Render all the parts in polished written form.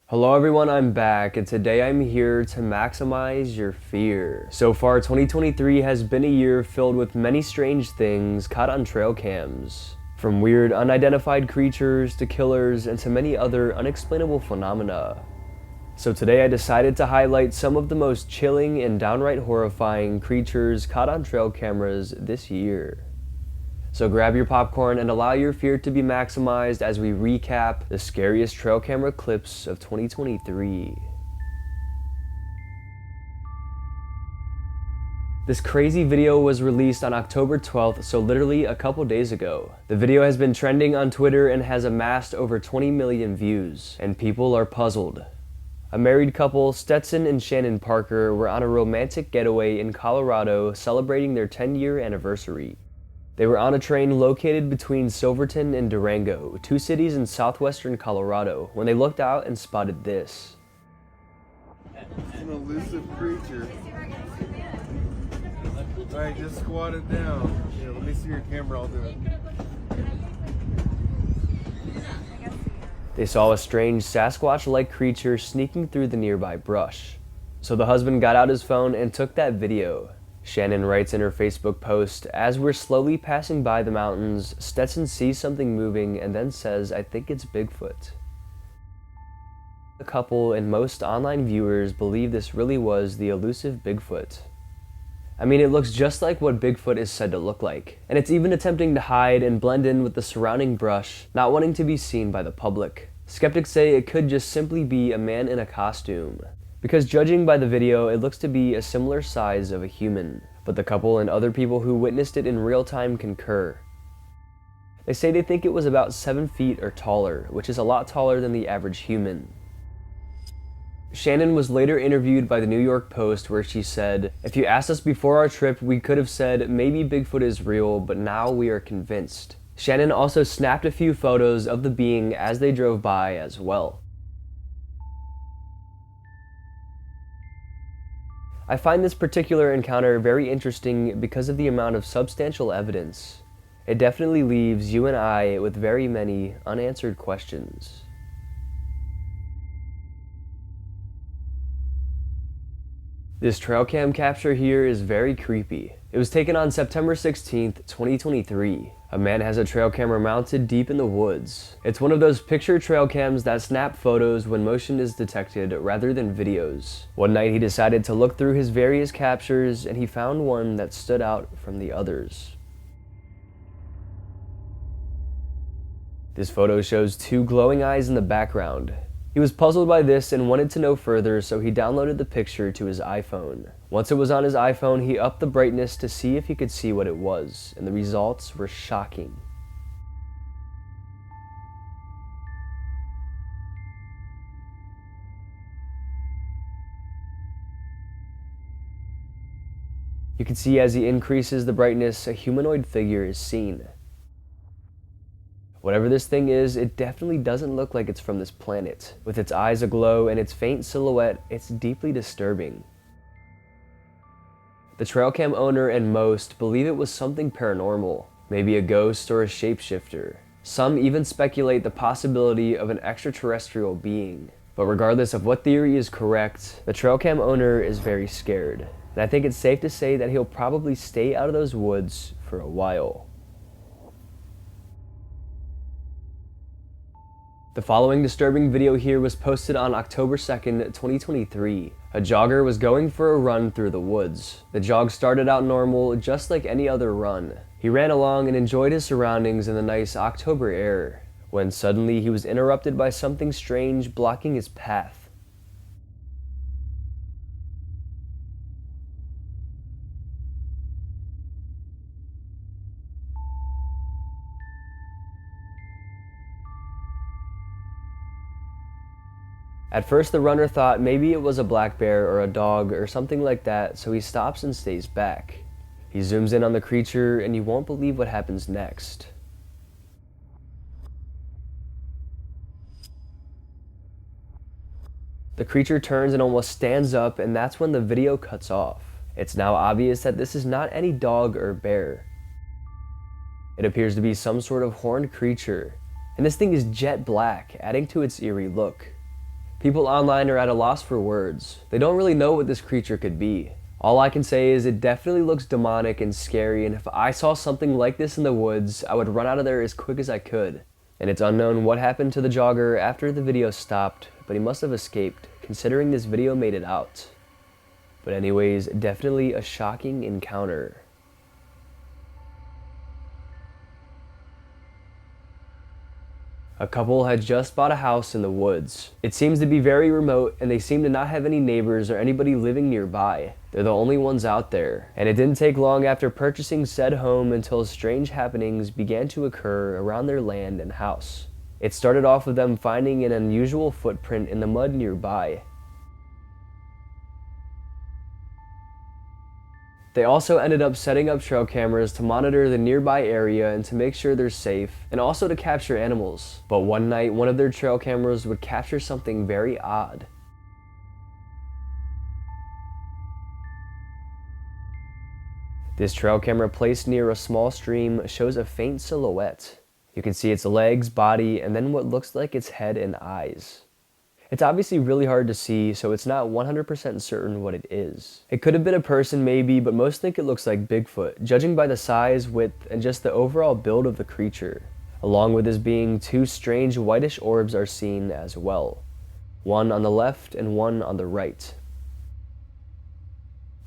Hello everyone, I'm back, and today I'm here to maximize your fear. So far, 2023 has been a year filled with many strange things caught on trail cams. From weird unidentified creatures to killers and to many other unexplainable phenomena. So today I decided to highlight some of the most chilling and downright horrifying creatures caught on trail cameras this year. So grab your popcorn and allow your fear to be maximized as we recap the scariest trail camera clips of 2023. This crazy video was released on October 12th, so literally a couple days ago. The video has been trending on Twitter and has amassed over 20 million views, and people are puzzled. A married couple, Stetson and Shannon Parker, were on a romantic getaway in Colorado celebrating their 10-year anniversary. They were on a train located between Silverton and Durango, two cities in southwestern Colorado, when they looked out and spotted this. It's an elusive creature. Alright, just squat it down. Yeah, let me see your camera, I'll do it. They saw a strange Sasquatch-like creature sneaking through the nearby brush. So the husband got out his phone and took that video. Shannon writes in her Facebook post, "As we're slowly passing by the mountains, Stetson sees something moving and then says, 'I think it's Bigfoot.'" The couple and most online viewers believe this really was the elusive Bigfoot. I mean, it looks just like what Bigfoot is said to look like, and it's even attempting to hide and blend in with the surrounding brush, not wanting to be seen by the public. Skeptics say it could just simply be a man in a costume, because judging by the video, it looks to be a similar size of a human, but the couple and other people who witnessed it in real time concur. They say they think it was about 7 feet or taller, which is a lot taller than the average human. Shannon was later interviewed by the New York Post where she said, "If you asked us before our trip, we could have said maybe Bigfoot is real, but now we are convinced." Shannon also snapped a few photos of the being as they drove by as well. I find this particular encounter very interesting because of the amount of substantial evidence. It definitely leaves you and I with very many unanswered questions. This trail cam capture here is very creepy. It was taken on September 16th, 2023. A man has a trail camera mounted deep in the woods. It's one of those picture trail cams that snap photos when motion is detected rather than videos. One night he decided to look through his various captures and he found one that stood out from the others. This photo shows two glowing eyes in the background. He was puzzled by this and wanted to know further, so he downloaded the picture to his iPhone. Once it was on his iPhone, he upped the brightness to see if he could see what it was, and the results were shocking. You can see as he increases the brightness, a humanoid figure is seen. Whatever this thing is, it definitely doesn't look like it's from this planet. With its eyes aglow and its faint silhouette, it's deeply disturbing. The trail cam owner and most believe it was something paranormal, maybe a ghost or a shapeshifter. Some even speculate the possibility of an extraterrestrial being. But regardless of what theory is correct, the trail cam owner is very scared. And I think it's safe to say that he'll probably stay out of those woods for a while. The following disturbing video here was posted on October 2nd, 2023. A jogger was going for a run through the woods. The jog started out normal, just like any other run. He ran along and enjoyed his surroundings in the nice October air, when suddenly he was interrupted by something strange blocking his path. At first the runner thought maybe it was a black bear or a dog or something like that, so he stops and stays back. He zooms in on the creature and you won't believe what happens next. The creature turns and almost stands up, and that's when the video cuts off. It's now obvious that this is not any dog or bear. It appears to be some sort of horned creature, and this thing is jet black, adding to its eerie look. People online are at a loss for words. They don't really know what this creature could be. All I can say is it definitely looks demonic and scary, and if I saw something like this in the woods, I would run out of there as quick as I could. And it's unknown what happened to the jogger after the video stopped, but he must have escaped, considering this video made it out. But anyways, definitely a shocking encounter. A couple had just bought a house in the woods. It seems to be very remote, and they seem to not have any neighbors or anybody living nearby. They're the only ones out there. And it didn't take long after purchasing said home until strange happenings began to occur around their land and house. It started off with them finding an unusual footprint in the mud nearby. They also ended up setting up trail cameras to monitor the nearby area and to make sure they're safe, and also to capture animals. But one night, one of their trail cameras would capture something very odd. This trail camera placed near a small stream shows a faint silhouette. You can see its legs, body, and then what looks like its head and eyes. It's obviously really hard to see, so it's not 100% certain what it is. It could have been a person maybe, but most think it looks like Bigfoot, judging by the size, width, and just the overall build of the creature. Along with this being, two strange whitish orbs are seen as well. One on the left and one on the right.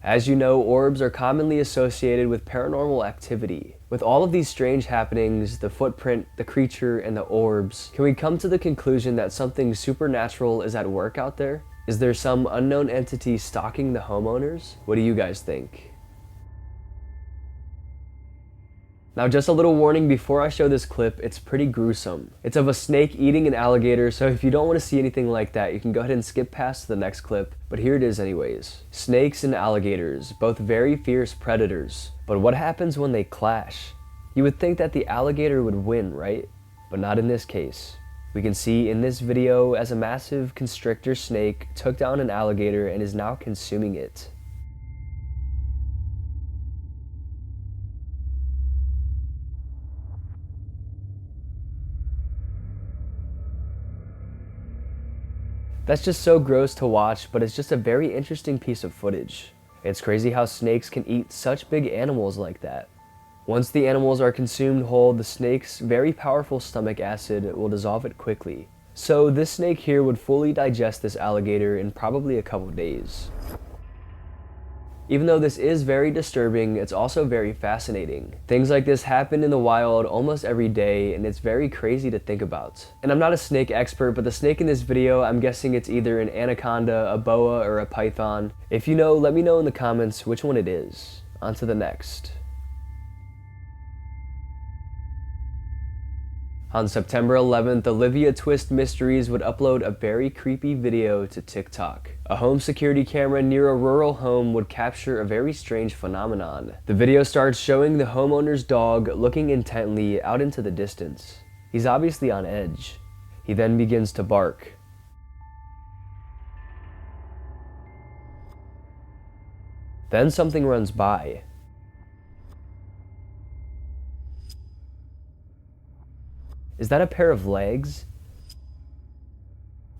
As you know, orbs are commonly associated with paranormal activity. With all of these strange happenings, the footprint, the creature, and the orbs, can we come to the conclusion that something supernatural is at work out there? Is there some unknown entity stalking the homeowners? What do you guys think? Now, just a little warning before I show this clip, it's pretty gruesome. It's of a snake eating an alligator, so if you don't want to see anything like that, you can go ahead and skip past the next clip, but here it is anyways. Snakes and alligators, both very fierce predators. But what happens when they clash? You would think that the alligator would win, right? But not in this case. We can see in this video as a massive constrictor snake took down an alligator and is now consuming it. That's just so gross to watch, but it's just a very interesting piece of footage. It's crazy how snakes can eat such big animals like that. Once the animals are consumed whole, the snake's very powerful stomach acid will dissolve it quickly. So this snake here would fully digest this alligator in probably a couple days. Even though this is very disturbing, it's also very fascinating. Things like this happen in the wild almost every day, and it's very crazy to think about. And I'm not a snake expert, but the snake in this video, I'm guessing it's either an anaconda, a boa, or a python. If you know, let me know in the comments which one it is. On to the next. On September 11th, Olivia Twist Mysteries would upload a very creepy video to TikTok. A home security camera near a rural home would capture a very strange phenomenon. The video starts showing the homeowner's dog looking intently out into the distance. He's obviously on edge. He then begins to bark. Then something runs by. Is that a pair of legs?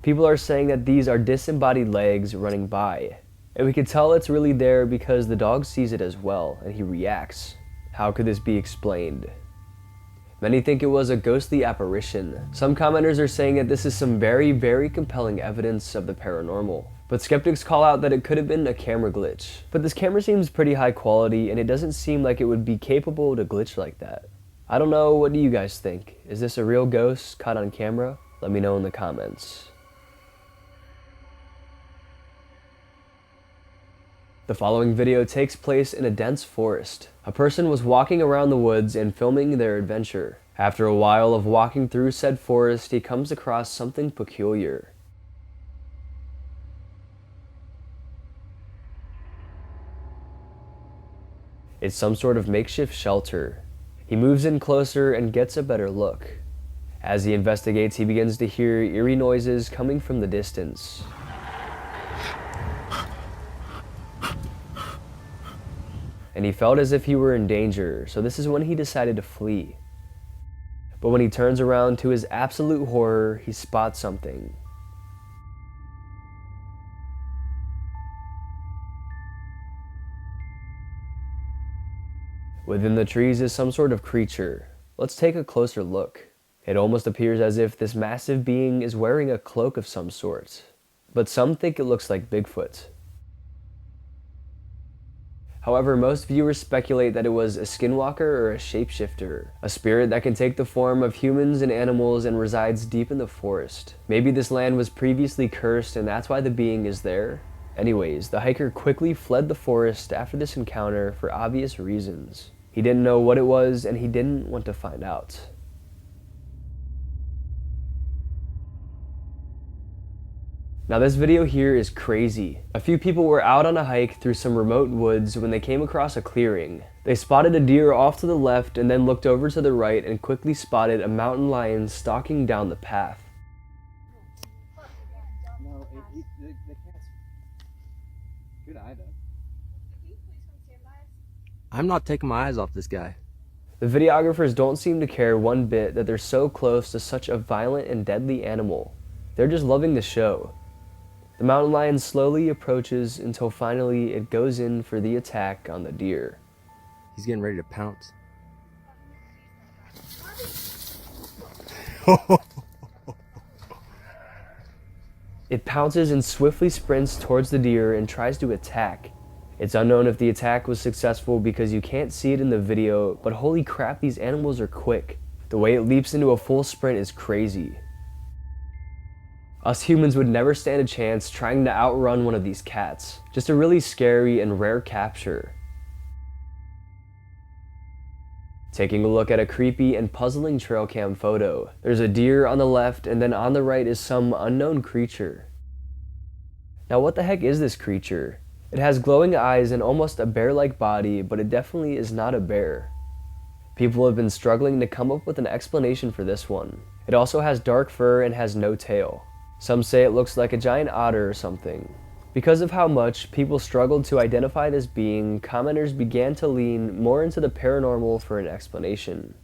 People are saying that these are disembodied legs running by. And we can tell it's really there because the dog sees it as well, and he reacts. How could this be explained? Many think it was a ghostly apparition. Some commenters are saying that this is some very, very compelling evidence of the paranormal. But skeptics call out that it could have been a camera glitch. But this camera seems pretty high quality, and it doesn't seem like it would be capable to glitch like that. I don't know, what do you guys think? Is this a real ghost caught on camera? Let me know in the comments. The following video takes place in a dense forest. A person was walking around the woods and filming their adventure. After a while of walking through said forest, he comes across something peculiar. It's some sort of makeshift shelter. He moves in closer and gets a better look. As he investigates, he begins to hear eerie noises coming from the distance. And he felt as if he were in danger, so this is when he decided to flee. But when he turns around, to his absolute horror, he spots something. Within the trees is some sort of creature. Let's take a closer look. It almost appears as if this massive being is wearing a cloak of some sort, but some think it looks like Bigfoot. However, most viewers speculate that it was a skinwalker or a shapeshifter, a spirit that can take the form of humans and animals and resides deep in the forest. Maybe this land was previously cursed and that's why the being is there? Anyways, the hiker quickly fled the forest after this encounter for obvious reasons. He didn't know what it was and he didn't want to find out. Now this video here is crazy. A few people were out on a hike through some remote woods when they came across a clearing. They spotted a deer off to the left and then looked over to the right and quickly spotted a mountain lion stalking down the path. No, the cat's good eye though. I'm not taking my eyes off this guy. The videographers don't seem to care one bit that they're so close to such a violent and deadly animal. They're just loving the show. The mountain lion slowly approaches until finally it goes in for the attack on the deer. He's getting ready to pounce. It pounces and swiftly sprints towards the deer and tries to attack. It's unknown if the attack was successful because you can't see it in the video, but holy crap, these animals are quick. The way it leaps into a full sprint is crazy. Us humans would never stand a chance trying to outrun one of these cats. Just a really scary and rare capture. Taking a look at a creepy and puzzling trail cam photo. There's a deer on the left and then on the right is some unknown creature. Now what the heck is this creature? It has glowing eyes and almost a bear-like body, but it definitely is not a bear. People have been struggling to come up with an explanation for this one. It also has dark fur and has no tail. Some say it looks like a giant otter or something. Because of how much people struggled to identify this being, commenters began to lean more into the paranormal for an explanation.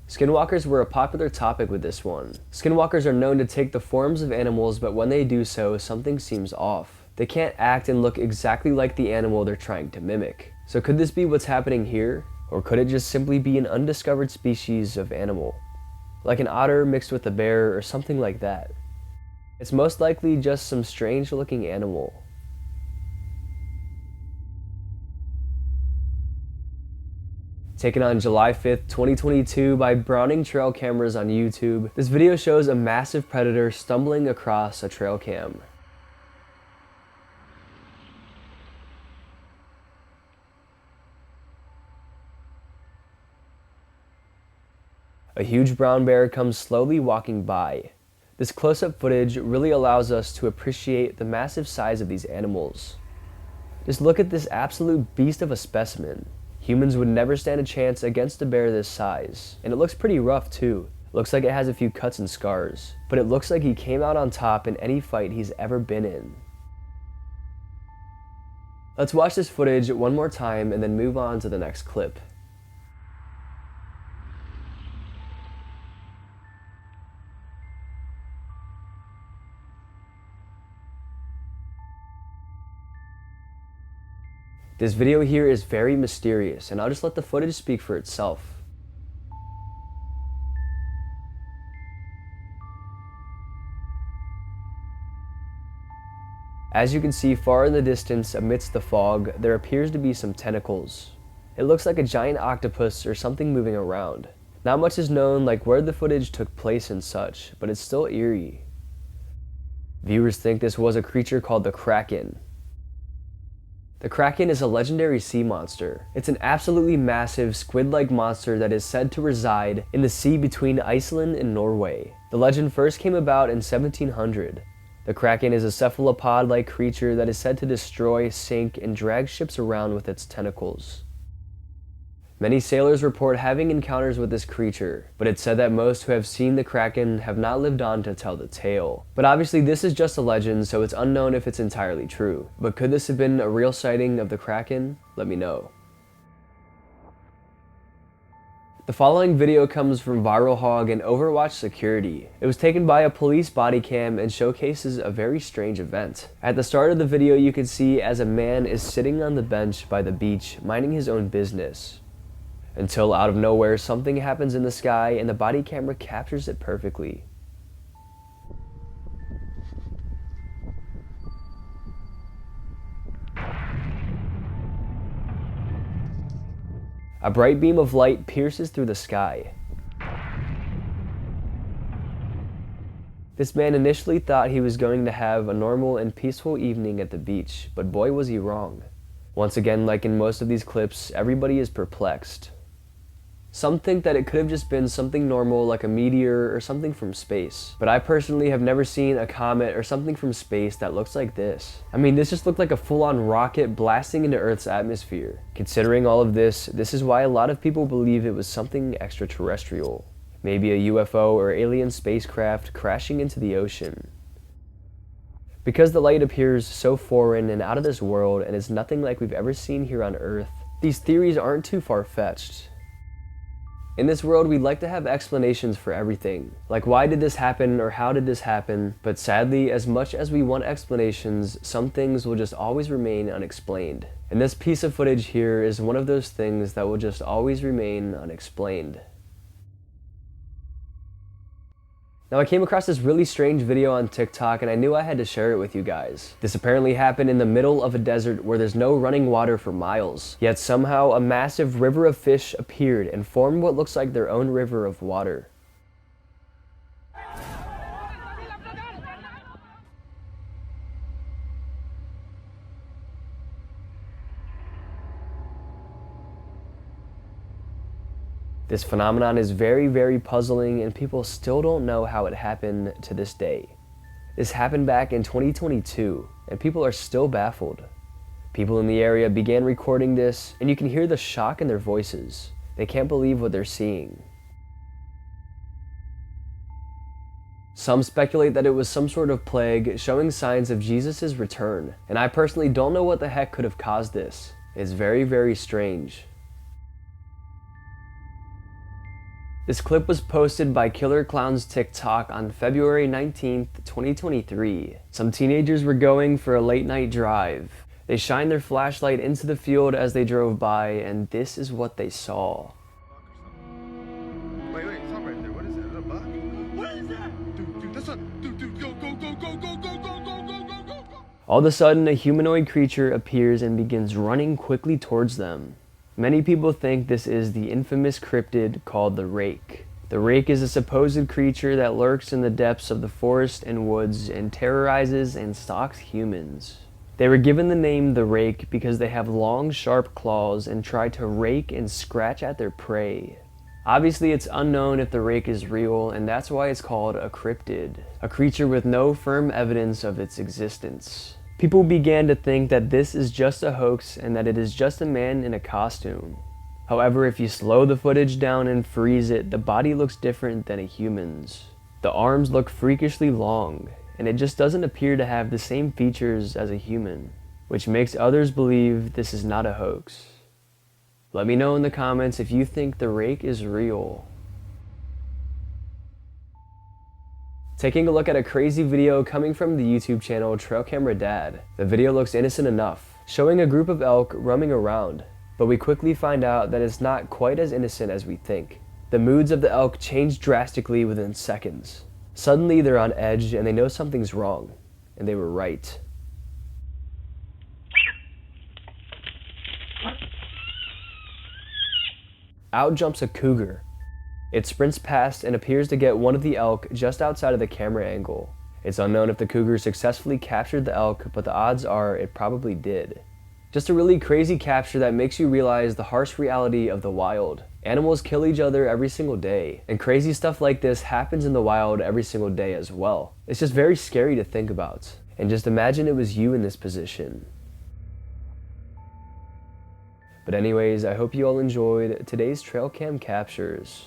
Skinwalkers were a popular topic with this one. Skinwalkers are known to take the forms of animals, but when they do so, something seems off. They can't act and look exactly like the animal they're trying to mimic. So could this be what's happening here? Or could it just simply be an undiscovered species of animal? Like an otter mixed with a bear or something like that. It's most likely just some strange looking animal. Taken on July 5th, 2022 by Browning Trail Cameras on YouTube, this video shows a massive predator stumbling across a trail cam. A huge brown bear comes slowly walking by. This close-up footage really allows us to appreciate the massive size of these animals. Just look at this absolute beast of a specimen. Humans would never stand a chance against a bear this size, and it looks pretty rough too. Looks like it has a few cuts and scars, but it looks like he came out on top in any fight he's ever been in. Let's watch this footage one more time and then move on to the next clip. This video here is very mysterious, and I'll just let the footage speak for itself. As you can see far in the distance amidst the fog, there appears to be some tentacles. It looks like a giant octopus or something moving around. Not much is known like where the footage took place and such, but it's still eerie. Viewers think this was a creature called the Kraken. The Kraken is a legendary sea monster. It's an absolutely massive squid-like monster that is said to reside in the sea between Iceland and Norway. The legend first came about in 1700. The Kraken is a cephalopod-like creature that is said to destroy, sink, and drag ships around with its tentacles. Many sailors report having encounters with this creature, but it's said that most who have seen the Kraken have not lived on to tell the tale. But obviously this is just a legend, so it's unknown if it's entirely true. But could this have been a real sighting of the Kraken? Let me know. The following video comes from Viral Hog and Overwatch Security. It was taken by a police body cam and showcases a very strange event. At the start of the video you can see as a man is sitting on the bench by the beach minding his own business. Until out of nowhere, something happens in the sky and the body camera captures it perfectly. A bright beam of light pierces through the sky. This man initially thought he was going to have a normal and peaceful evening at the beach, but boy was he wrong. Once again, like in most of these clips, everybody is perplexed. Some think that it could have just been something normal like a meteor or something from space, but I personally have never seen a comet or something from space that looks like this. I mean, this just looked like a full-on rocket blasting into Earth's atmosphere. Considering all of this is why a lot of people believe it was something extraterrestrial. Maybe a UFO or alien spacecraft crashing into the ocean. Because the light appears so foreign and out of this world and is nothing like we've ever seen here on Earth, these theories aren't too far-fetched. In this world, we'd like to have explanations for everything, like why did this happen or how did this happen, but sadly, as much as we want explanations, some things will just always remain unexplained. And this piece of footage here is one of those things that will just always remain unexplained. Now, I came across this really strange video on TikTok and I knew I had to share it with you guys. This apparently happened in the middle of a desert where there's no running water for miles. Yet somehow a massive river of fish appeared and formed what looks like their own river of water. This phenomenon is very, very puzzling and people still don't know how it happened to this day. This happened back in 2022 and people are still baffled. People in the area began recording this and you can hear the shock in their voices. They can't believe what they're seeing. Some speculate that it was some sort of plague showing signs of Jesus' return, and I personally don't know what the heck could have caused this. It's very, very strange. This clip was posted by Killer Clown's TikTok on February 19th, 2023. Some teenagers were going for a late night drive. They shined their flashlight into the field as they drove by, and this is what they saw. Wait, stop right there. What is that? Is that a buck? What is that? Dude, that's not. Dude, go. All of a sudden, a humanoid creature appears and begins running quickly towards them. Many people think this is the infamous cryptid called the Rake. The Rake is a supposed creature that lurks in the depths of the forest and woods and terrorizes and stalks humans. They were given the name the Rake because they have long, sharp claws and try to rake and scratch at their prey. Obviously, it's unknown if the Rake is real, and that's why it's called a cryptid, a creature with no firm evidence of its existence. People began to think that this is just a hoax and that it is just a man in a costume. However, if you slow the footage down and freeze it, the body looks different than a human's. The arms look freakishly long, and it just doesn't appear to have the same features as a human, which makes others believe this is not a hoax. Let me know in the comments if you think the Rake is real. Taking a look at a crazy video coming from the YouTube channel Trail Camera Dad. The video looks innocent enough, showing a group of elk roaming around, but we quickly find out that it's not quite as innocent as we think. The moods of the elk change drastically within seconds. Suddenly they're on edge and they know something's wrong, and they were right. Out jumps a cougar. It sprints past and appears to get one of the elk just outside of the camera angle. It's unknown if the cougar successfully captured the elk, but the odds are it probably did. Just a really crazy capture that makes you realize the harsh reality of the wild. Animals kill each other every single day, and crazy stuff like this happens in the wild every single day as well. It's just very scary to think about. And just imagine it was you in this position. But anyways, I hope you all enjoyed today's trail cam captures.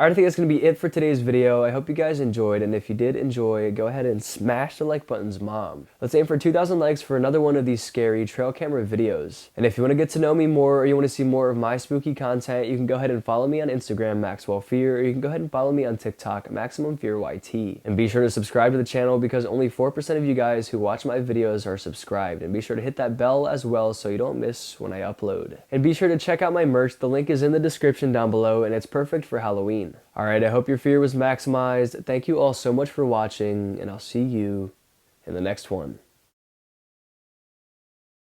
Alright, I think that's going to be it for today's video. I hope you guys enjoyed, and if you did enjoy, go ahead and smash the like buttons, mom. Let's aim for 2,000 likes for another one of these scary trail camera videos. And if you want to get to know me more, or you want to see more of my spooky content, you can go ahead and follow me on Instagram, MaxwellFear, or you can go ahead and follow me on TikTok, MaximumFearYT. And be sure to subscribe to the channel because only 4% of you guys who watch my videos are subscribed. And be sure to hit that bell as well so you don't miss when I upload. And be sure to check out my merch. The link is in the description down below, and it's perfect for Halloween. Alright, I hope your fear was maximized. Thank you all so much for watching, and I'll see you in the next one.